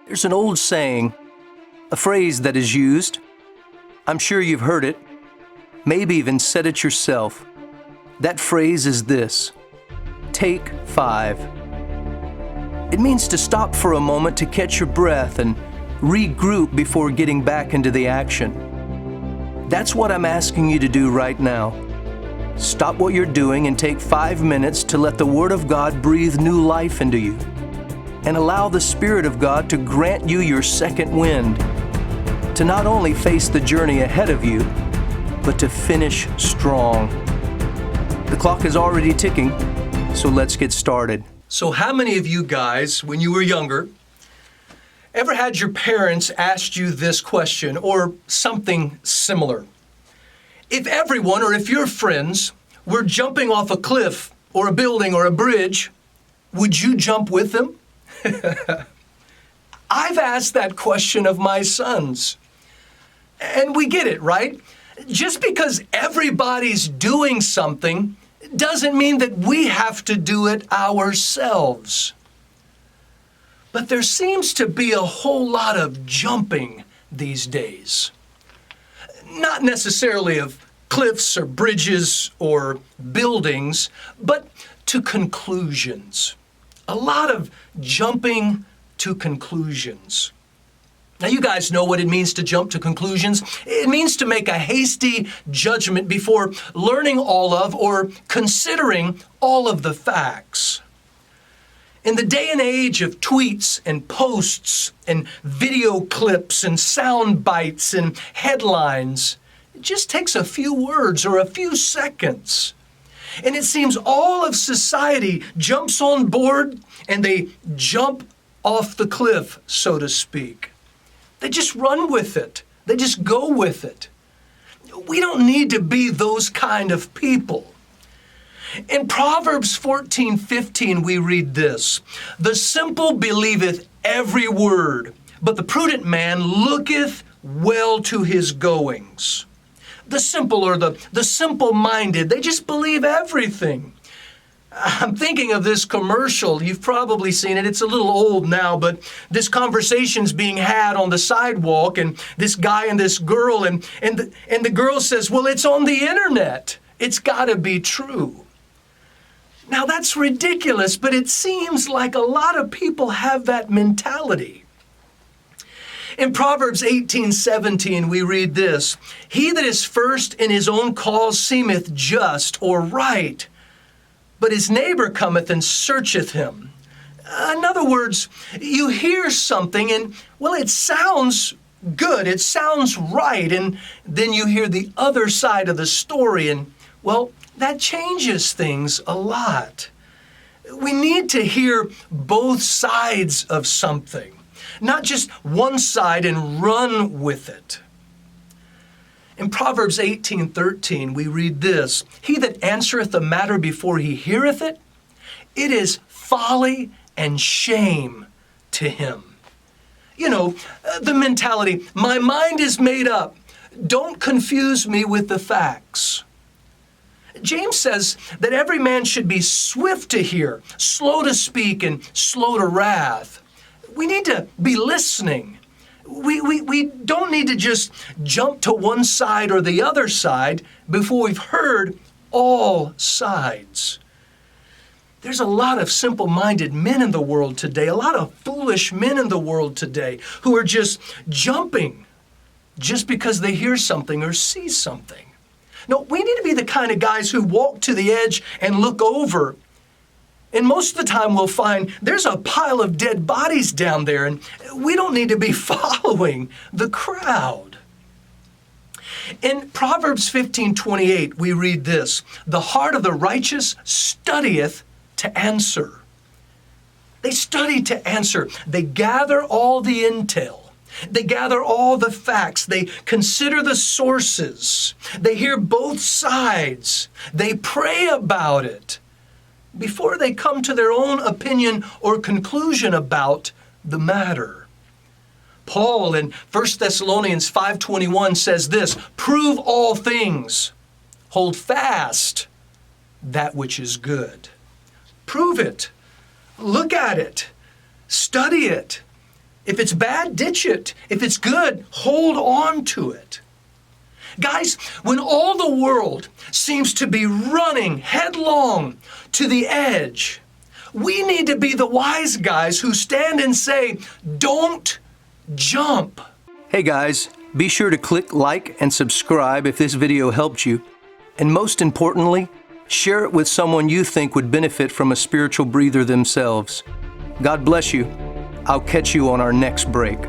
There's an old saying, a phrase that is used. I'm sure you've heard it, maybe even said it yourself. That phrase is this: take 5. It means to stop for a moment to catch your breath and regroup before getting back into the action. That's what I'm asking you to do right now. Stop what you're doing and take 5 minutes to let the Word of God breathe new life into you, and allow the Spirit of God to grant you your second wind, to not only face the journey ahead of you, but to finish strong. The clock is already ticking, so let's get started. So how many of you guys, when you were younger, ever had your parents ask you this question or something similar? If everyone, or if your friends, were jumping off a cliff or a building or a bridge, would you jump with them? I've asked that question of my sons. And we get it, right? Just because everybody's doing something doesn't mean that we have to do it ourselves. But there seems to be a whole lot of jumping these days. Not necessarily of cliffs or bridges or buildings, but to conclusions. A lot of jumping to conclusions. Now, you guys know what it means to jump to conclusions. It means to make a hasty judgment before learning all of or considering all of the facts. In the day and age of tweets and posts and video clips and sound bites and headlines, it just takes a few words or a few seconds. And it seems all of society jumps on board and they jump off the cliff, so to speak. They just run with it. They just go with it. We don't need to be those kind of people. In Proverbs 14:15, we read this: "The simple believeth every word, but the prudent man looketh well to his goings." The simple, or the simple-minded, they just believe everything. I'm thinking of this commercial. You've probably seen it. It's a little old now, but this conversation's being had on the sidewalk, and this guy and this girl, and the girl says, "Well, it's on the internet. It's got to be true." Now, that's ridiculous, but it seems like a lot of people have that mentality. In Proverbs 18:17, we read this: "He that is first in his own cause seemeth just," or right, "but his neighbor cometh and searcheth him." In other words, you hear something and, well, it sounds good, it sounds right, and then you hear the other side of the story, and, well, that changes things a lot. We need to hear both sides of something, not just one side and run with it. In Proverbs 18:13, we read this: "He that answereth a matter before he heareth it, it is folly and shame to him." You know, the mentality, my mind is made up. Don't confuse me with the facts. James says that every man should be swift to hear, slow to speak, and slow to wrath. We need to be listening. We don't need to just jump to one side or the other side before we've heard all sides. There's a lot of simple-minded men in the world today, a lot of foolish men in the world today who are just jumping just because they hear something or see something. No, we need to be the kind of guys who walk to the edge and look over. And most of the time we'll find there's a pile of dead bodies down there, and we don't need to be following the crowd. In Proverbs 15:28, we read this: "The heart of the righteous studieth to answer." They study to answer. They gather all the intel. They gather all the facts. They consider the sources. They hear both sides. They pray about it before they come to their own opinion or conclusion about the matter. Paul in 1 Thessalonians 5:21 says this: "Prove all things, hold fast that which is good." Prove it. Look at it. Study it. If it's bad, ditch it. If it's good, hold on to it. Guys, when all the world seems to be running headlong to the edge, we need to be the wise guys who stand and say, don't jump. Hey guys, be sure to click like and subscribe if this video helped you. And most importantly, share it with someone you think would benefit from a spiritual breather themselves. God bless you. I'll catch you on our next break.